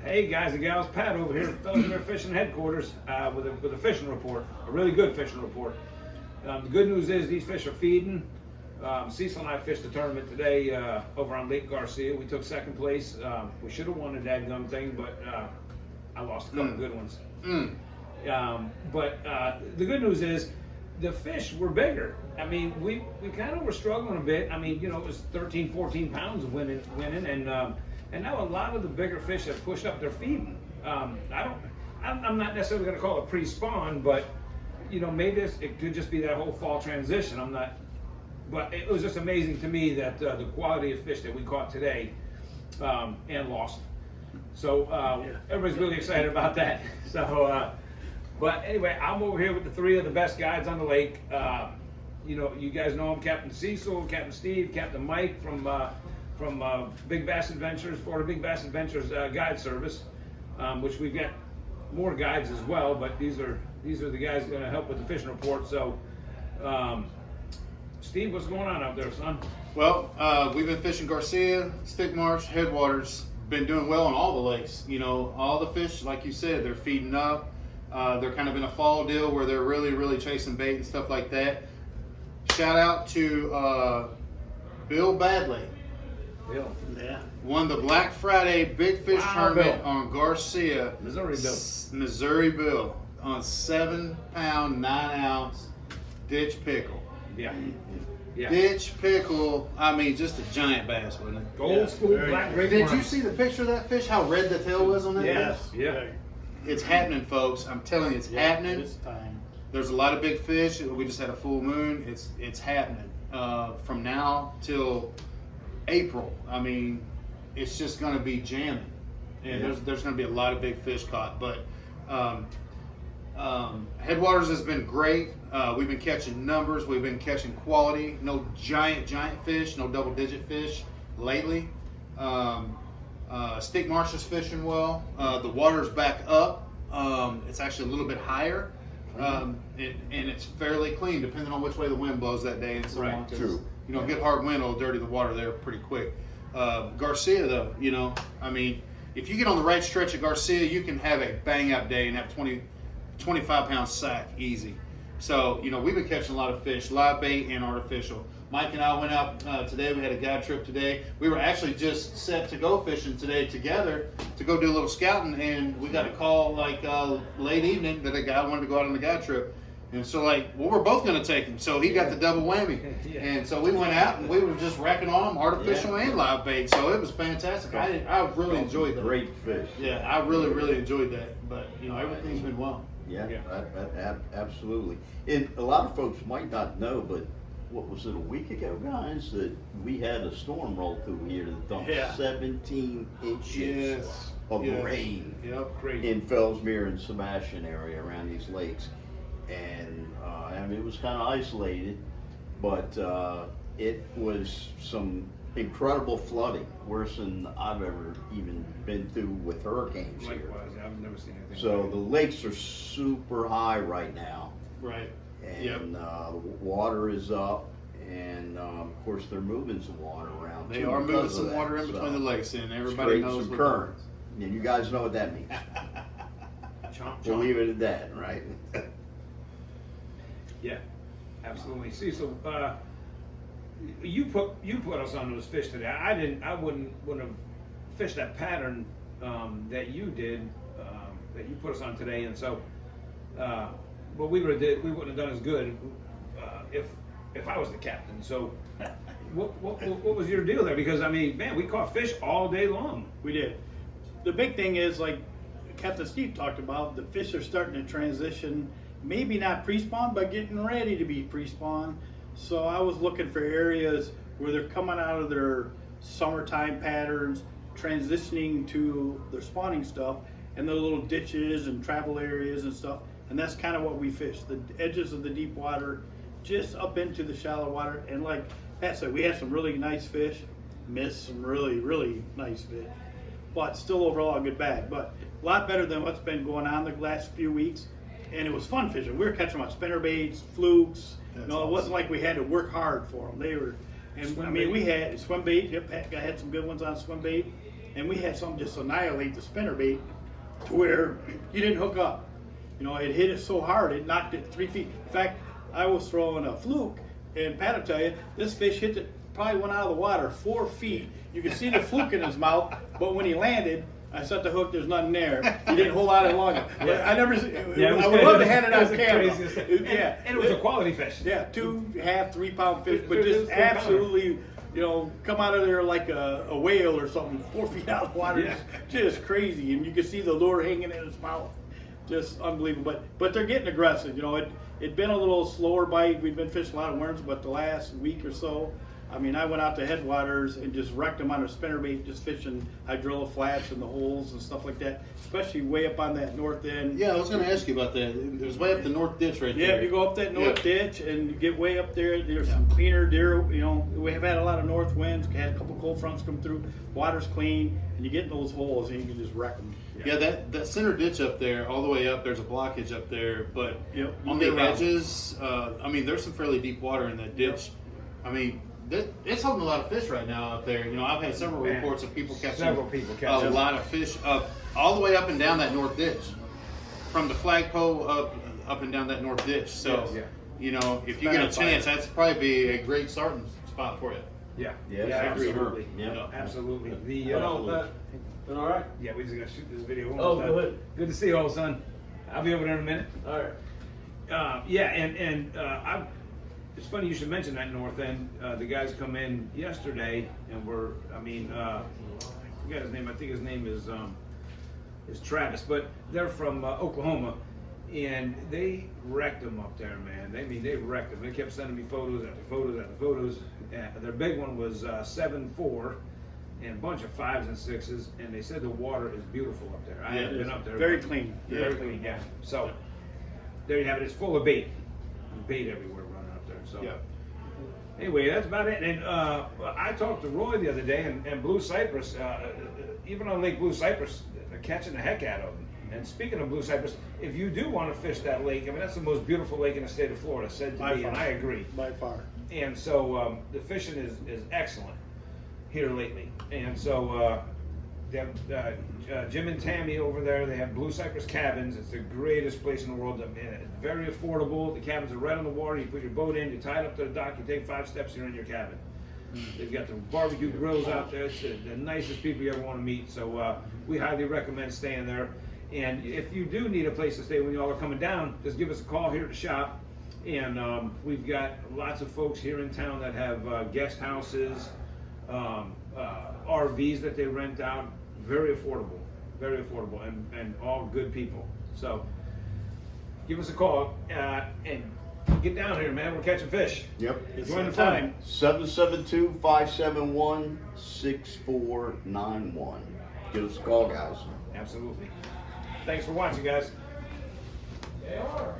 Hey guys and gals, Pat over here at Fellsmere Fishing Headquarters with a fishing report, a really good fishing report. The good news is these fish are feeding. Cecil and I fished the tournament today over on Lake Garcia. We took second place. We should have won the dadgum thing, but I lost a couple good ones. But the good news is the fish were bigger. I mean, we kind of were struggling a bit. I mean, you know, it was 13, 14 pounds of winning, and now a lot of the bigger fish have pushed up their feeding. I'm not necessarily going to call it pre-spawn, but you know, maybe it could just be that whole fall transition. I'm not, but it was just amazing to me that the quality of fish that we caught today and lost. So everybody's really excited about that. So, but anyway, I'm over here with the three of the best guides on the lake. You know, you guys know them: Captain Cecil, Captain Steve, Captain Mike from Big Bass Adventures, Florida Big Bass Adventures Guide Service, which we've got more guides as well. But these are the guys going to help with the fishing report. So, Steve, what's going on out there, son? Well, we've been fishing Garcia, Stick Marsh, Headwaters. Been doing well on all the lakes. You know, all the fish, like you said, they're feeding up. They're kind of in a fall deal where they're really chasing bait and stuff like that. Shout out to Bill Badley. Bill. Yeah. Won the Black Friday Big Fish Tournament Bill. on Garcia. Missouri Bill. Missouri Bill on 7-pound, 9-ounce ditch pickle. Yeah. Yeah. Ditch pickle. I mean, just a giant bass, wasn't it? Old school black great Did worm. you see the picture of that fish? How red the tail was on that Yes. fish? Yeah. It's happening, folks. I'm telling you, it's happening. It's time. There's a lot of big fish. We just had a full moon. It's happening. From now till April. I mean, it's just going to be jamming, and there's going to be a lot of big fish caught. But Headwaters has been great. We've been catching numbers. We've been catching quality. No giant fish. No double-digit fish lately. Stick Marsh is fishing well. The water's back up. It's actually a little bit higher, and it's fairly clean, depending on which way the wind blows that day and so on. 'Cause, True. you know, get hard wind will dirty the water there pretty quick. Garcia, though, you know, I mean, if you get on the right stretch of Garcia, you can have a bang-up day and have 25-pound sack easy. So, you know, we've been catching a lot of fish, live bait and artificial. Mike and I went out today. We had a guide trip today. We were actually just set to go fishing today together to go do a little scouting, and we got a call like late evening that a guy wanted to go out on the guide trip. And so, like, well, we're both going to take him. So he got the double whammy. Yeah. And so we went out and we were just racking on them, artificial and live bait. So it was fantastic. I really enjoyed that. Great fish. Yeah, I really enjoyed that. But, you know, everything's been well. Yeah, Yeah. absolutely. And a lot of folks might not know, but what was it, a week ago, guys, that we had a storm roll through here that dumped 17 inches of rain Crazy. in Fellsmere and Sebastian area around these lakes. And I mean, it was kind of isolated, but it was some incredible flooding, worse than I've ever even been through with hurricanes here. Likewise, I've never seen anything. So like the lakes are super high right now, Right. and the water is up, and of course they're moving some water around. They too are moving because of some that. water in between the So lakes, and everybody it's creating knows some what current. And you guys know what that means. Chomp, We'll chomp. leave it at that, right? Yeah, absolutely. See, so you put us on those fish today. I wouldn't have fished that pattern that you did, that you put us on today, and so but we wouldn't have done as good if I was the captain. So what was your deal there? Because I mean, man, we caught fish all day long. We did. The big thing is, like Captain Steve talked about, the fish are starting to transition, maybe not pre-spawn, but getting ready to be pre-spawn. So I was looking for areas where they're coming out of their summertime patterns, transitioning to their spawning stuff, and the little ditches and travel areas and stuff. And that's kind of what we fish, the edges of the deep water, just up into the shallow water. And like Pat said, we had some really nice fish, missed some really nice fish, but still overall a good bag. But a lot better than what's been going on the last few weeks. And it was fun fishing. We were catching them on spinner baits, flukes. That's It wasn't like we had to work hard for them. And Swim I mean, bait. we had swim bait. Yep, I had some good ones on swim bait, and we had some just annihilate the spinner bait to where you didn't hook up. You know, it hit it so hard it knocked it 3 feet. In fact, I was throwing a fluke, and Pat will tell you this fish hit it, probably went out of the water 4 feet. You could see the fluke in his mouth, but when he landed, I set the hook. There's nothing there. He didn't hold out it long enough. I never. I would love to have it on camera. Yeah, And it was a quality fish. yeah, 2.5, 3 pound fish, but They're just just 3 pounder. absolutely, you know, come out of there like a whale or something, 4 feet out of the water, Yeah. just crazy, and you can see the lure hanging in his mouth, just unbelievable. But they're getting aggressive. You know, it'd been a little slower bite. We've been fishing a lot of worms, but the last week or so, I mean, I went out to Headwaters and just wrecked them on a spinnerbait, just fishing hydrilla flats and the holes and stuff like that, especially way up on that north end. Yeah, I was going to ask you about that. It was way up the north ditch right Yeah, there. if you go up that north Yeah. ditch and you get way up there, there's some cleaner deer. You know, we have had a lot of north winds, had a couple cold fronts come through, water's clean, and you get in those holes and you can just wreck them. Yeah, that center ditch up there, all the way up, there's a blockage up there, but Yep, you on get the around. edges, I mean, there's some fairly deep water in that ditch. I mean, it's holding a lot of fish right now out there. You know, I've had several Man. reports of people catching Several people catching. a lot of fish all the way up and down that north ditch, from the flagpole up and down that north ditch. So, Yes. Yeah. you know, if you get a chance, that's probably be a great starting spot for you. Yeah. Yes, yeah, I'm sure. absolutely. Yeah. Absolutely. Been all right? Yeah, we're just gonna shoot this video. One Oh, more go time. ahead. Good to see you, old son. I'll be over there in a minute. All right. Yeah, and it's funny you should mention that north end. The guys come in yesterday, and I forget his name. I think his name is Travis, but they're from Oklahoma, and they wrecked them up there, man. They wrecked them. They kept sending me photos after photos after photos. Their big one was 7.4. And a bunch of 5s and 6s, and they said the water is beautiful up there. I Yeah, haven't it been is. up there. Very but- clean. Very clean, yeah. So there you have it. It's full of bait. There's bait everywhere running up there. So Yeah. anyway, that's about it. And I talked to Roy the other day, and Blue Cypress, even on Lake Blue Cypress, they're catching the heck out of them. And speaking of Blue Cypress, if you do want to fish that lake, I mean, that's the most beautiful lake in the state of Florida, said to By me, far. and I agree. By far. And so the fishing is excellent here lately. And so they have Jim and Tammy over there. They have Blue Cypress Cabins. It's the greatest place in the world. I mean, it's very affordable. The cabins are right on the water. You put your boat in, you tie it up to the dock, you take 5 steps, you're in your cabin. They've got the barbecue grills out there. It's the nicest people you ever want to meet. So we highly recommend staying there. And if you do need a place to stay when y'all are coming down, just give us a call here at the shop. And we've got lots of folks here in town that have guest houses, RVs that they rent out. Very affordable, and all good people. So give us a call and get down here, man. We're catching fish. Yep. It's Join the that fun. time. 772-571-6491. Give us a call, guys. Absolutely. Thanks for watching, guys. They are.